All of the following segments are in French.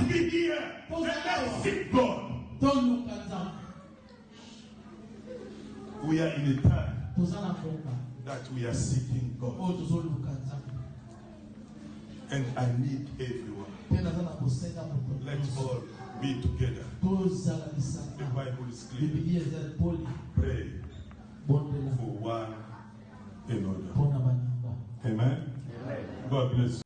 must be here. And let's seek God. We are in a time that we are seeking God. And I need everyone. Let's all be together. The Bible is clear. Pray for one another. Amen. God bless you.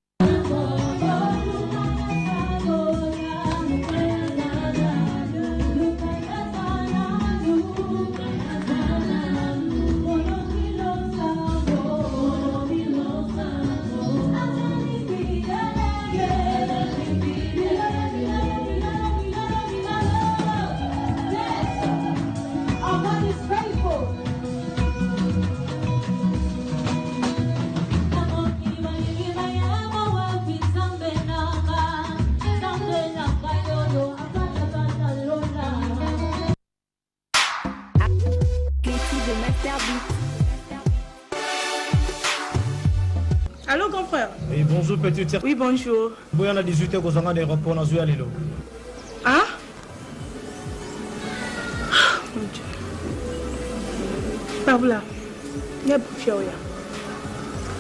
Allô, grand frère? Oui, bonjour, petite. Oui, bonjour. Oui, on a 18 heures aux angles d'aéroport, on a joué à Lilo. Hein? Mon Dieu. Pabla, il y a beaucoup de choses.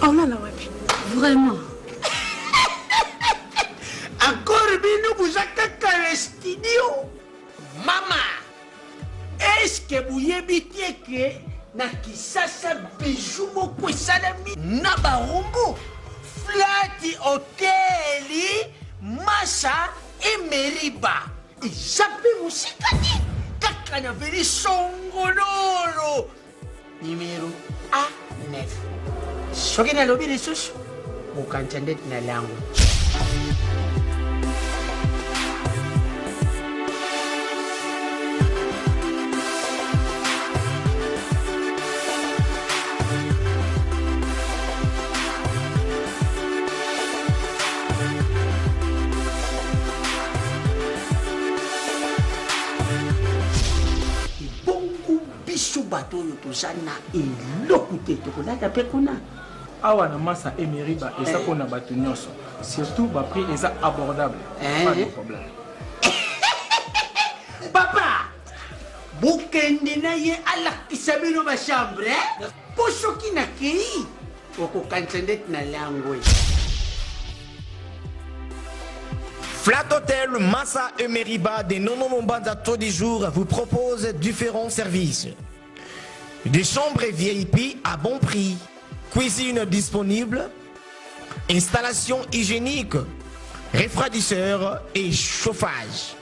Oh, là, là, ouais. Vraiment. Encore bien, vous avez un studio. Maman, est-ce que vous évitez que na kisasa bijou moko esalami na barumbu flati hoteli Massa Emeriba ezape musikani kaka na veli songololo numéro A9 soki nalobi lisusu okanisa ndeti na lango. Bateau yotosana eloko te tokolata pe kuna awa na Massa Emeriba et ça pour na bateau nyonso surtout ba prix est abordable pas de problème. Papa bukende na ye alakisa bino ba chambre po soki na kei okokanisa ndeti na lango. Flat Hotel Massa Emeriba des Nono Mombasa tous les jours vous propose différents services. Des chambres VIP à bon prix, cuisine disponible, installation hygiénique, refroidisseur et chauffage.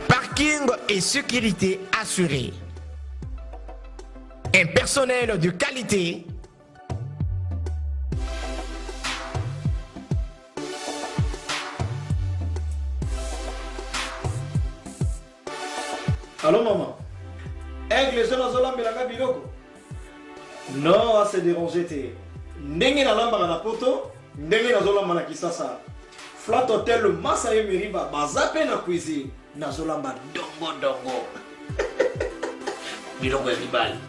Parking et sécurité assurée. Un personnel de qualité. Allô maman? Aigle les jeunes azola melanga biloko? Non, c'est dérangé te. Ndenge na lamba na poto, ndenge na zola na kisasa. Flat Hotel Massa Emeriba bazape na cuisine. Na zola dongo dongo. Biloko ya libali.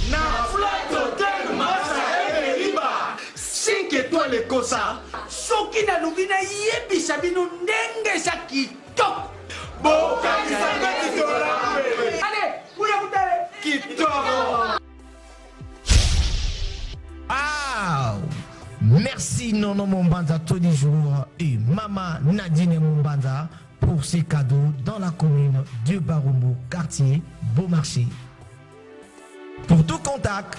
Na Flat Hotel Massa Emeriba 5 étoiles kosa. Soki na lubina yebisa bino ndenge za kitoko. Boka kisanga titola. Allez, kuya mutale. Kitoko. Wow! Merci Nono Mombasa tous les jours et Maman Nadine Mombasa pour ces cadeaux dans la commune de Barumbu, quartier Beaumarchais. Pour tout contact,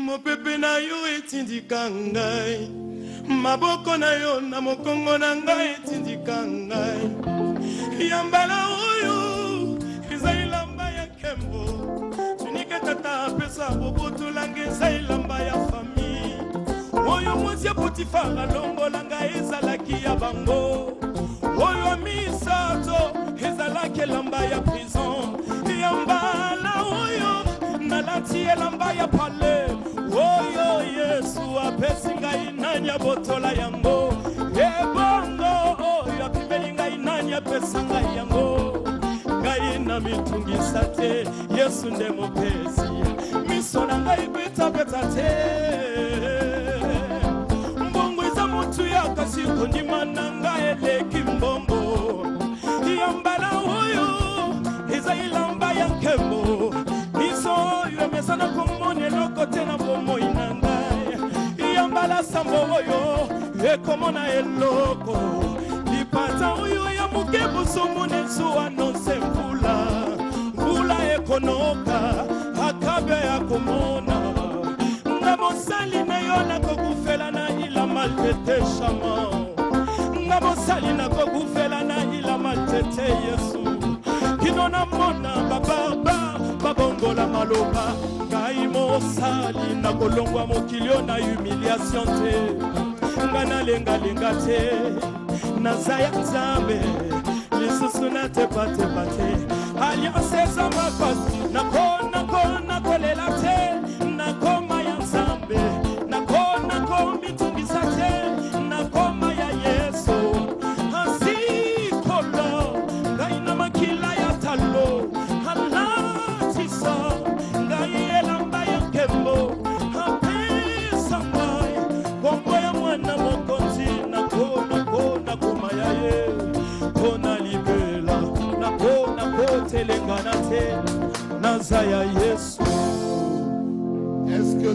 mopepe na yo etindika ngai maboko na yo na mokongo na ngai etindika ngai yambala oyo eza ilamba ya kembo tunike tata apesa boboto langa eza ilamba ya fami oyo mwasi ya potifara longola ngai ezalaki ya bango oyo misato ezalaki elamba ya prison yambala oyo nalati elamba ya pale oyo Yesu apesi ngai nani abotola yango ebongo oyo apimeli ngai nani apesa ngai yango ngai na mitungisa te Yesu nde mopesi miso na ngai betapeta te mbongo eza motu ya kasi kondima na ngai eleki mbongo yambala oyo eza ilamba ya nkembo miso oyo emesana komoni eloko te na bomoi na ngai yambala sambo oyo ekomona eloko lipata oyo ya moke bosomona ezo anonse mvula ekonoka akabe akomona nga mosali na yo nakokufela na ila maltete shama nga mosali nakokufela na ila maltete Yesu kino na mona babarba babongola maloba ngai mosali nakolongwa mokilio na humiliation te nga nalengalenga te naza ya nzambe lisusu natepatepa te alliance eza makasi nakolela te nakoma ya nzambe nakomitungisa te nakoma ya Yesu asikolo ngai na makila ya talo alatisa ngai elamba ya nkembo apesa ngai kombo ya mwana mokonzi nakoma ya ye mpona libela nakotelengana te naza ya Yesu. Est-ce que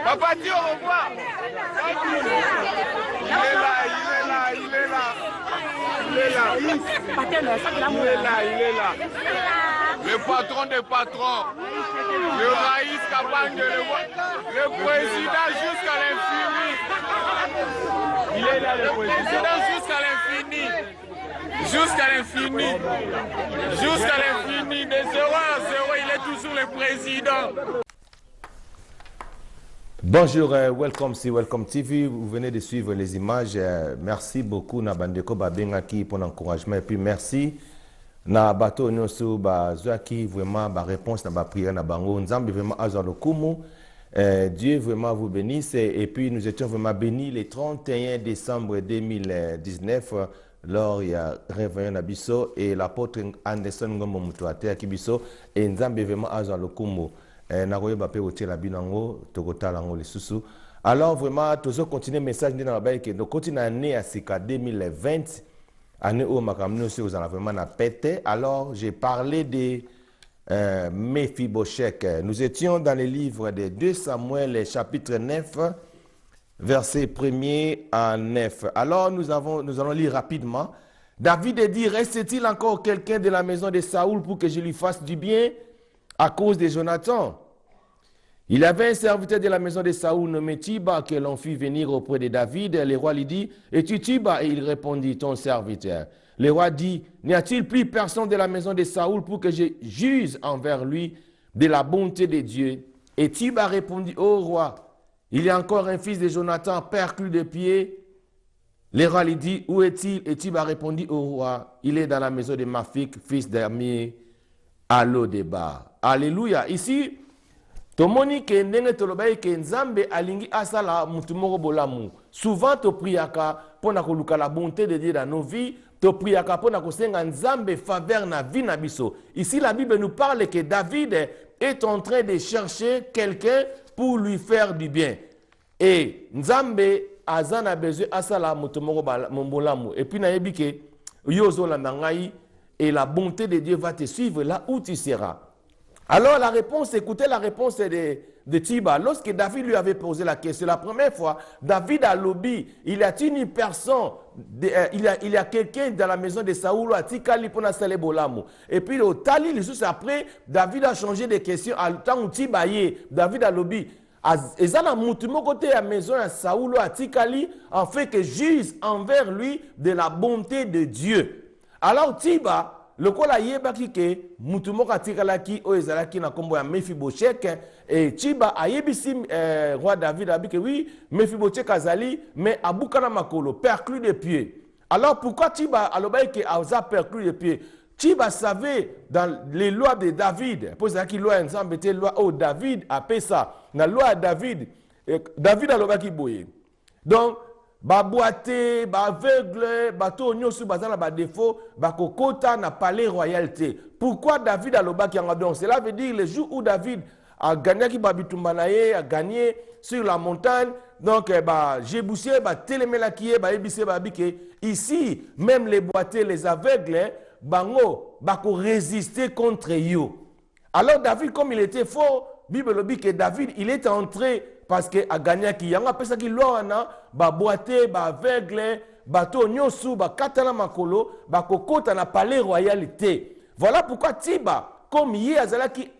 Papa, dis au revoir. Il est là. Le patron des patrons. Le Raïs Kabang, le président jusqu'à l'infini. Il est là, le président jusqu'à l'infini. Jusqu'à l'infini. Jusqu'à l'infini. De 0 à 0, il est toujours le président. Bonjour, welcome si Welcome TV. Vous venez de suivre les images. Merci beaucoup na bandeko babengaki pour l'encouragement et puis merci na bato nyoso bazaki vraiment ba réponse na ba prière na bango nzambe vraiment azwa lokumu. Dieu vraiment vous bénisse et puis nous étions vraiment bénis le 31 décembre 2019 lors il y a réveillon na biso et l'apôtre Anderson Ngombo Mutuate akibiso et nzambe vraiment azwa lokumu. Alors vraiment, toujours continuer le message de la que nous continuons l'année à 2020, année où nous avons vraiment pété. Alors j'ai parlé de Mephibosheth. Nous étions dans le livre de 2 Samuel chapitre 9 verset 1er à 9. Alors nous allons lire rapidement. David dit, reste-t-il encore quelqu'un de la maison de Saoul pour que je lui fasse du bien à cause de Jonathan? Il avait un serviteur de la maison de Saoul nommé Tiba que l'on fit venir auprès de David. Le roi lui dit, es-tu Tiba? Et il répondit, ton serviteur. Le roi dit, n'y a-t-il plus personne de la maison de Saoul pour que je juge envers lui de la bonté de Dieu? Et Tiba répondit, ô roi, il y a encore un fils de Jonathan perclus de pied. Le roi lui dit, où est-il? Et Tiba répondit au roi, il est dans la maison de Mafik, fils d'Ami, à Lodébar. Alléluia. Ici, tomoni ke ndenge tolobai ke nzambe alingi asala mutu moko bolamu. Souvent to priaka pona koluka la bonté de Dieu dans nos vies, to priaka pona kosenga nzambe faveur na vie na biso. Ici la Bible nous parle que David est en train de chercher quelqu'un pour lui faire du bien. Et nzambe azana besoin asala mutu moko bolamu. Et puis na yebike yozo la nangai et la bonté de Dieu va te suivre là où tu seras. Alors la réponse, écoutez la réponse de Tiba. Lorsque David lui avait posé la question, la première fois, David a lobby, il y a une personne, il y a quelqu'un dans la maison de Saoul, et puis au Tali, les après, David a changé de question, à temps où Tiba y est, David a lobby. Et ça, la côté à la maison de Saoul, en fait que juge envers lui de la bonté de Dieu. Alors Tiba, le kola yebaki ke mutumo katikalaki o ezalaki na kombo ya Mephibosheth et Tiba ayebisi roi David abike oui Mephibosheth azali mais abukana makolo perclus de pieds. Alors pourquoi Tiba alobaki ke aza perclus de pieds? Tiba savait dans les lois de David, pour ça qui loi ensemble était loi oh David a fait ça na loi David David alobaki boye. Donc ba boité, ba aveugle, bato nyosu bazana ba défaut, ba kokota na palais royauté. Pourquoi David a lobaki en donc cela veut dire le jour où David a gagné qui babitumbanaye, a gagné sur la montagne, donc ba Jéboussier, ba télémélakié, ba ebissé ba bike. Ici, même les boités, les aveugles, bango ba ko résister contre eux. Alors David comme il était fort, Bible dit que David il est entré parce que a gagné qui yanga pesa ki loana ba boité ba aveugle bato nyosu ba katana makolo ba kokota na palais royauté. Voilà pourquoi Tiba comme yi azalaki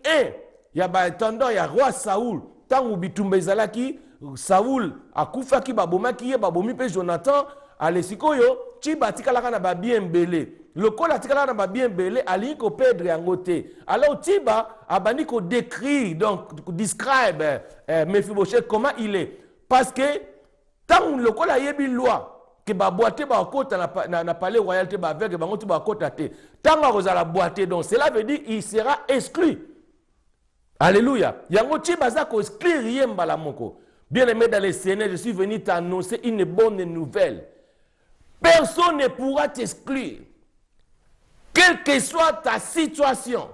ya ba tendant ya roi Saoul tangu bitumba ezalaki Saoul akufaki ba bomaki ye ba bomi pe Jonathan alesikoyo Tiba tikalaka na ba bien belé. Le col a tiré dans bien belé, ali ko perdre en côté. Alors Tiba a bani ko décrire donc describe Mephibosheth comment il est parce que tant le col a yebi loi que ba boité ba côté na palais royauté ba avec ba ngoti ba côté té. Tant a rozala boité donc cela veut dire il sera exclu. Alléluia. Yango Tiba za ko exclure yemba la moko. Bien-aimé dans le Seigneur, je suis venu t'annoncer une bonne nouvelle. Personne ne pourra t'exclure. Quelle que soit ta situation,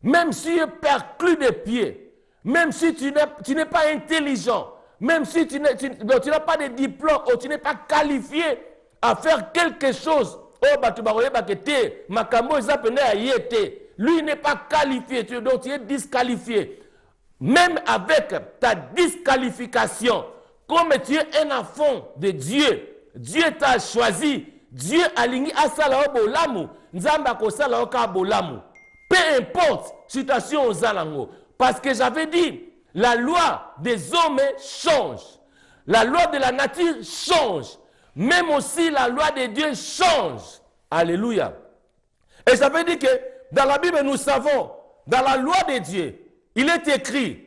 même si tu es perclus de pieds, même si tu n'es pas intelligent, même si tu n'as pas de diplôme ou tu n'es pas qualifié à faire quelque chose, lui n'est pas qualifié, donc tu es disqualifié. Même avec ta disqualification, comme tu es un enfant de Dieu, Dieu t'a choisi, Dieu a ligné à ça bolamu, nzamba ko sala ka bolamu. Peu importe situation aux alango, parce que j'avais dit la loi des hommes change, la loi de la nature change, même aussi la loi de Dieu change. Alléluia. Et ça veut dire que dans la Bible nous savons, dans la loi de Dieu, il est écrit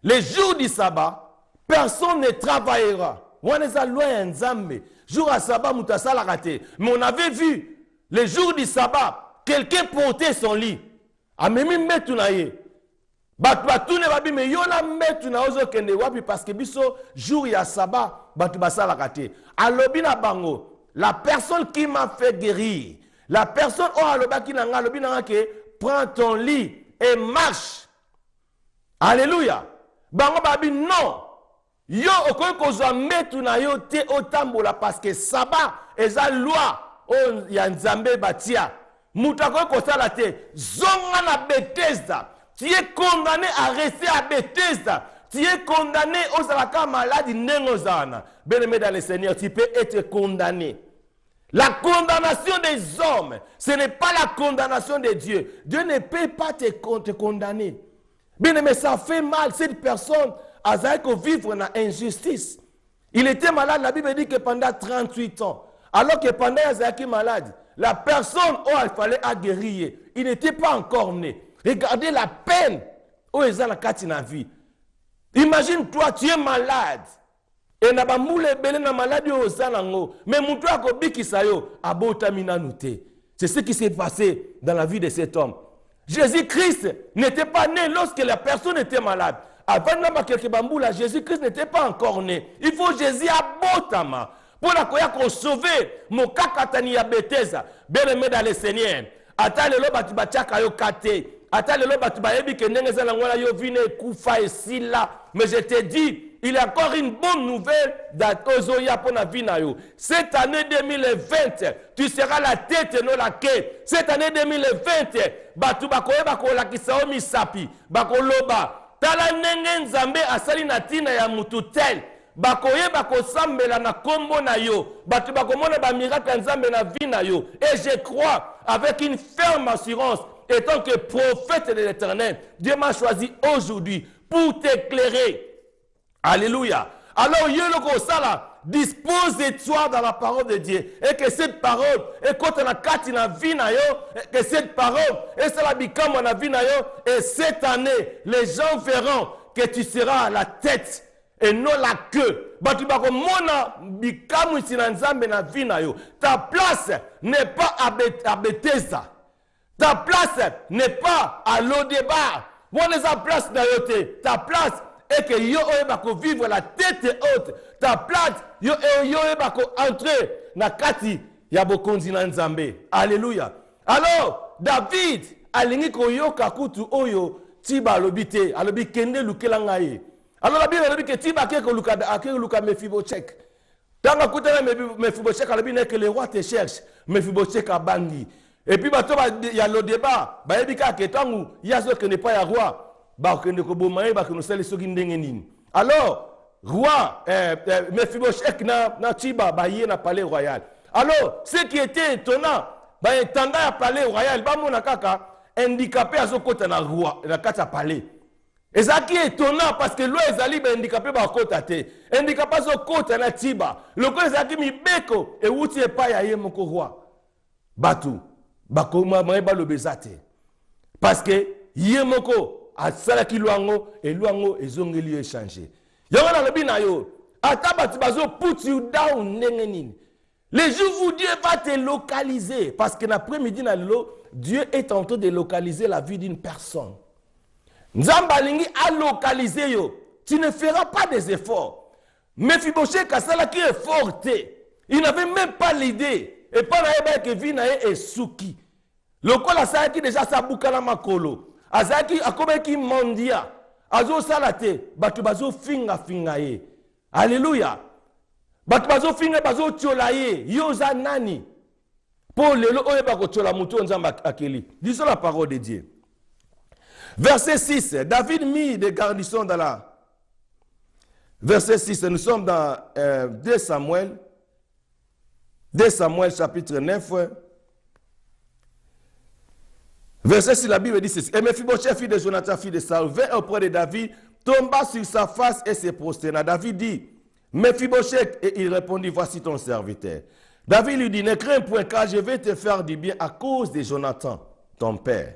les jours du sabbat, personne ne travaillera. On est à loi nzambe. Jour à sabbat, moutasala raté. Mais on avait vu, les jours du sabbat, quelqu'un portait son lit. Amemi metu na ye. Batu ne babi me yona metu na ozo kende wapi parce que biso jour ya sabbat, batu basala raté. Alobi na bango, la personne qui m'a fait guérir, la personne oh aloba ki nanga alobi nanga ke prends ton lit et marche. Alléluia. Bango babi non. Yo okoki kozwa metu na yo te otambola parce que sabbat eza loi o ya nzambe batia. Mutu akoki kosala te zonga na Bethesda. Tu es condamné à rester à Bethesda. tu es condamné aux alaka maladie nengozana. Bien-aimé dans le Seigneur, tu peux être condamné. La condamnation des hommes, ce n'est pas la condamnation de Dieu. Dieu ne peut pas te condamner. Bien-aimé, ça fait mal. Cette personne a vivre dans injustice. Il était malade, la Bible dit que pendant 38 ans. Alors que pendant qu'il malade, la personne où il fallait guérir, il n'était pas encore né. Regardez la peine où il a la vie. Imagine-toi, tu es malade. Et na bamoule belé na maladie au zalango. Mais mon toi kobiki sayo abota minanute. C'est ce qui s'est passé dans la vie de cet homme. Jésus-Christ n'était pas né lorsque la personne était malade. Avant de quelque bamboula, Jésus-Christ n'était pas encore né. Il faut Jésus abotama pour la koya ko sauver mon kakatani ya Bethesda. Bien-aimé dans le Seigneur. Ata lelo batu bachaka yo kate. Ata lelo batu bayebi ke ndenge za ngwana yo vine kufa esila. Mais je te dis, il y a encore une bonne nouvelle pour la vie. Cette année 2020, tu seras la tête et non la queue. Cette année 2020, batu bakoye bakola kisao misapi, bakoloba. Tala nenge nzambe asali na tina ya mututel. Bakoye bakosambela na kombo na yo. Batu bakomona ba miracle nzambe na vie na yo. Et je crois avec une ferme assurance, étant que prophète de l'Éternel, Dieu m'a choisi aujourd'hui pour t'éclairer. Alléluia. Alors, Yeloko Sala, dispose de toi dans la parole de Dieu. Et que cette parole, et quand on a kati na vie na yo, que cette parole, et cela bikam na vie na yo, et cette année, les gens verront que tu seras à la tête et non la queue. Batubako mona bikam isinanzambe na vie na yo. Ta place n'est pas à Bethesda. Ta place n'est pas à l'Odébar. Ta place na yote. Ta place et que yo bako vivre la tête haute. Ta place yo bako entrer na kati ya bokonzi na nzambe. Alléluia. Alors David alingi ko yoka kutu oyo tiba lobite alobi kende lukela ngai. Alors la Bible alobi ke tiba ke ko luka Mephibosheth. Tanga kutana Mephibosheth alobi ne que le roi te cherche. Mephibosheth abangi. Et puis il y a le débat, ba yebika ke tangu yazo que n'est pas ya roi. Alors, roi, Mephibosheth na Tiba, baye na palais royal. Alors, ce qui était étonnant, tanda ya palais royal, ba mona kaka handicapé à son côté na roi, na kata palais. Et ça qui est étonnant parce que l'eau est allé handicapé ba kota te. Handicapé à son côté na Tiba. Le ko ezaki mi beko et wuti pas ya ye moko roi. Batu, bakoma ba lo bezate. Parce que ye moko asalaki luango et luango ezongeli échanger. Yonga na lobi na yo, atabati bazo put you down nengenini. Les jours où Dieu va te localiser parce que l'après-midi na lo, Dieu est en train de localiser la vie d'une personne. Nzamba lingi a localisé yo. Tu ne feras pas des efforts. Mephibosheth kasalaki effort te. Il n'avait même pas l'idée. Et pas na que vinae et suki. Lokola salaki déjà sa bukala makolo. Azaki akobeki mondia azo salate batu bazo finga ye. Alléluia. Batu bazo finga bazo tiola ye yoza nani pour lelo oye bako tiola muto nzamba akeli. Disons la parole de Dieu. Verset 6, David mit des garnisons dans la verset 6, nous sommes dans 2 Samuel chapitre 9. Verset 6, la Bible dit ceci. Et Mephibosheth, fils de Jonathan, fils de Saül, vint auprès de David, tomba sur sa face et se prosterna. David dit, Mephibosheth, et il répondit, voici ton serviteur. David lui dit, ne crains point, car je vais te faire du bien à cause de Jonathan, ton père.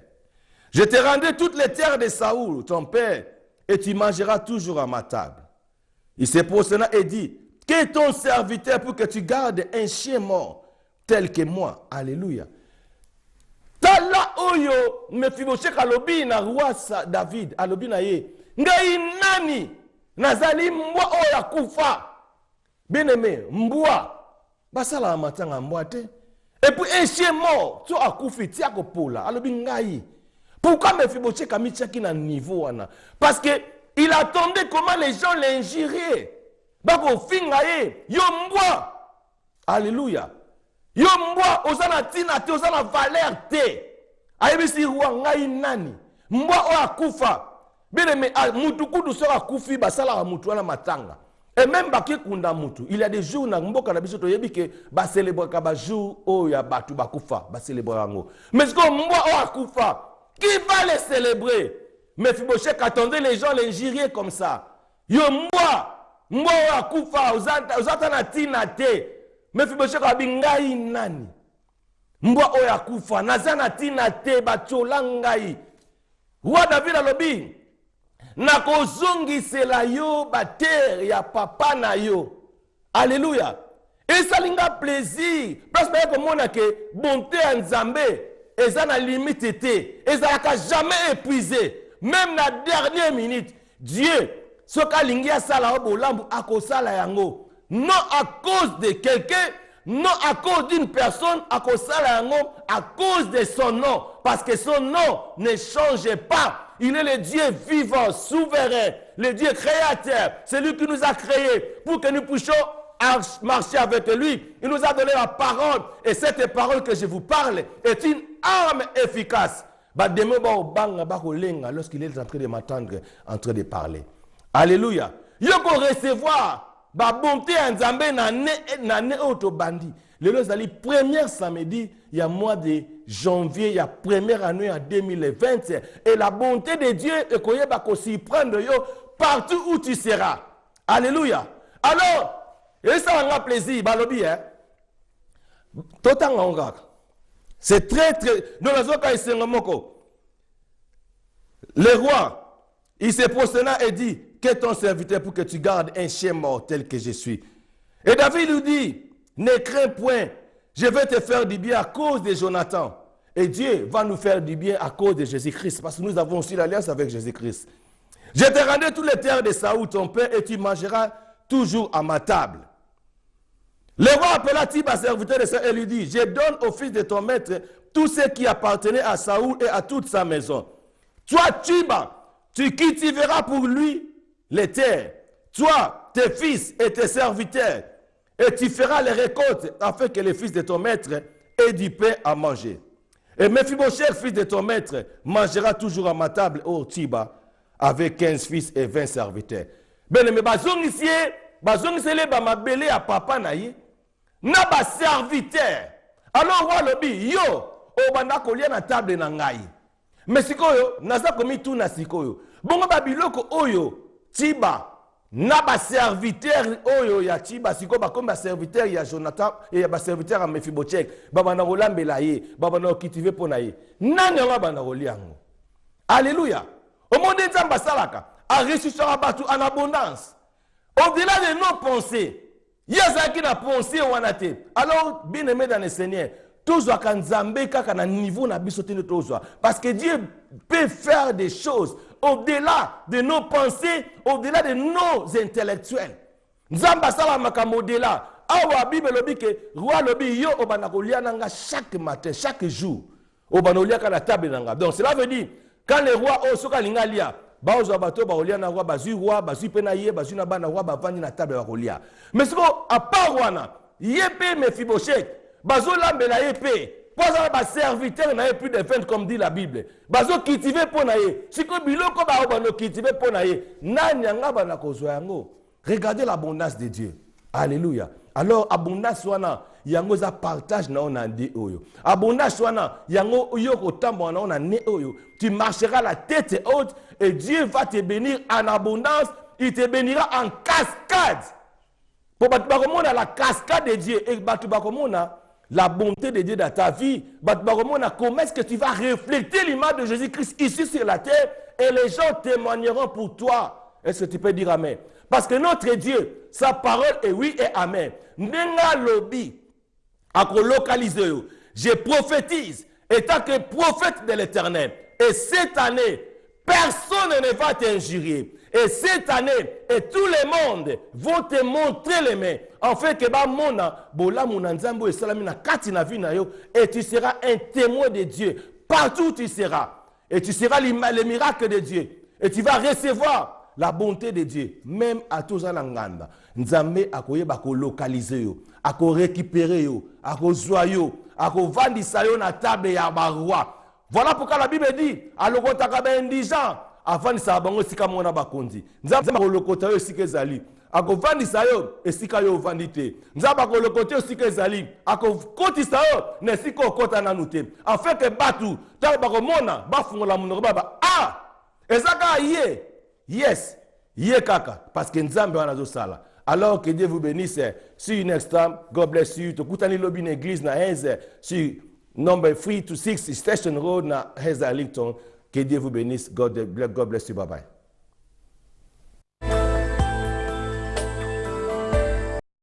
Je te rendrai toutes les terres de Saül, ton père, et tu mangeras toujours à ma table. Il se prosterna et dit, qu'est ton serviteur pour que tu gardes un chien mort tel que moi? Alléluia. Tala oyo Mephibosheth alobi na roi David alobi na ye ngai nani nazali mbwa oya kufa. Bien-aimé, mbwa basala matanga mbwa te. Et puis un chien mort tu akufi ti akopola alobi ngai. Pourquoi Mephibosheth kamichaki na niveau wana? Parce que il attendait comment les gens l'injuriaient. Bako finga ye yo mbwa. Alléluia. Yo mbwa ozana tina te ozana valeur te. Ayebisi roi ngai nani. Mbwa o akufa. Bien aimé, mutu kudu sera kufi basala mutu wana matanga. Et même baki kunda mutu, il y a des jours na mboka na biso to yebi ke ba célébrer ka ba jour o ya batu bakufa, ba célébrer yango. Mais ce que mwa o akufa, qui va les célébrer? Mephibosheth attendait les gens l'injurier comme ça. Yo mwa o akufa, uzata na tina te. Mephibosheth abingai nani? Mwa o akufa, nazana tina te bachola ngai. Roi David alobi nakozongisela yo bater ya papa na yo. Alléluia. Et ça linga plaisir. Parce que komona ke bonté en Nzambe eza na limite te. Ezalaka jamais épuisé. Même na dernière minute, Dieu soka lingi asala bolambu akosala yango. Non à cause de quelqu'un, non à cause d'une personne, akosala yango à cause de son nom. Parce que son nom ne change pas. Il est le Dieu vivant, souverain, le Dieu créateur. C'est lui qui nous a créés pour que nous puissions marcher avec lui. Il nous a donné la parole. Et cette parole que je vous parle est une arme efficace. Lorsqu'il est en train de m'entendre, en train de parler. Alléluia. Il faut recevoir la bonté en Zambé na auto bandi. Le premier samedi, il y a mois de janvier, il y a première année en 2020. Et la bonté de Dieu est qu'on s'y prendre partout où tu seras. Alléluia. Alors, et ça a un plaisir, balobi, hein. C'est très. Le roi, il se prosterna et dit, qu'est ton serviteur pour que tu gardes un chien mort tel que je suis? Et David lui dit, ne crains point, je vais te faire du bien à cause de Jonathan. Et Dieu va nous faire du bien à cause de Jésus-Christ, parce que nous avons aussi l'alliance avec Jésus-Christ. Je te rendrai toutes les terres de Saoul, ton père, et tu mangeras toujours à ma table. Le roi appela Tiba, serviteur de Saül, et lui dit, je donne au fils de ton maître tout ce qui appartenait à Saoul et à toute sa maison. Toi, Tiba, tu cultiveras pour lui les terres. Toi, tes fils et tes serviteurs. Et tu feras les récoltes afin que les fils de ton maître aient du pain à manger. Et Mephibosheth, fils de ton maître, mangera toujours à ma table au Tiba avec 15 fils et 20 serviteurs. Ben, mais bazongisie les bamabele à papa naïe, na ba serviteur. Alors, roi lobi, yo, obanda kolia na table na ngai. Mais sikoyo, naza komi tout na sikoyo. Bongo babiloko oyo, Tiba. Na ba serviteur oyo ya Tiba siko ba comme ba serviteur ya Jonathan et ya ba serviteur à Mephibosheth baba na rolambela ye baba na okitiver pona ye nani nga ba na roliango. Alléluia. Au monde de Nzamba salaka a ressuscitera batu en abondance. Au-delà de nos pensées, yazaki na pensée wanate. Alors bien-aimé dans le Seigneur, toujours quand Nzambe kaka na niveau na biso tene tozwa parce que Dieu peut faire des choses au-delà de nos pensées, au-delà de nos intellectuels. Nzamba sala makambo au-delà. Awa Bible lobi ke roi lobi yo obana kolia nanga chaque matin, chaque jour. Obana kolia ka na table nanga. Donc cela veut dire quand les rois o soka linga lia, ba ozo bato ba kolia na roi bazui pena ye, bazui na bana roi ba vandi na table ba kolia. Mais siko a part wana, yepe Mephibosheth, bazo lambela yepe. Pour ça, les serviteurs n'avaient plus de 20 comme dit la Bible. Bazo cultiver pour naïe. Si que biloko ba obano cultiver pour naïe. Nanyanga bana kozwango. Regardez l'abondance de Dieu. Alléluia. Alors abondance wana yango za partage na on andi oyo. Abondance wana yango yoko tambo na on ane oyo. Tu marcheras la tête haute et Dieu va te bénir en abondance. Il te bénira en cascade. Pour batu bakomona la cascade de Dieu et batu bakomona la bonté de Dieu dans ta vie, comment est-ce que tu vas refléter l'image de Jésus-Christ ici sur la terre et les gens témoigneront pour toi. Est-ce que tu peux dire amen? Parce que notre Dieu, sa parole est oui et amen. Nenga lobi, ako localiser, je prophétise, étant que prophète de l'Éternel. Et cette année, personne ne va t'injurier. Et cette année, et tout le monde vont te montrer les mains. En fait, que ba mona, bola munanzambo et salamina katina vina yo, et tu seras un témoin de Dieu. Partout où tu seras. Et tu seras le miracle de Dieu. Et tu vas recevoir la bonté de Dieu. Même à tous en Anganda. Nzambe akoye bako localiser yo, ako récupérer yo, ako zoyo, ako vandisa yo na table ya baroi. Voilà pourquoi la Bible dit, aloko takabe indigent, avandisa bango esika moko na bakonzi nzambe akolokota yo esika ezali akovandisa yo esika yo ovandi te nzambe akolokota yo esika ezali akokotisa yo na esika okota nanu te afin ke bato ntango bakomona bafungola monoko baba eza kaka ye yes ye kaka parce que nzambe wana azosala. Alors que Dieu vous bénisse. See you next time. God bless you. Tokutani lobby na église na Heze sur number 3 to 6 Station Road na Heze Arlington. Que Dieu vous bénisse. God bless you. Bye bye.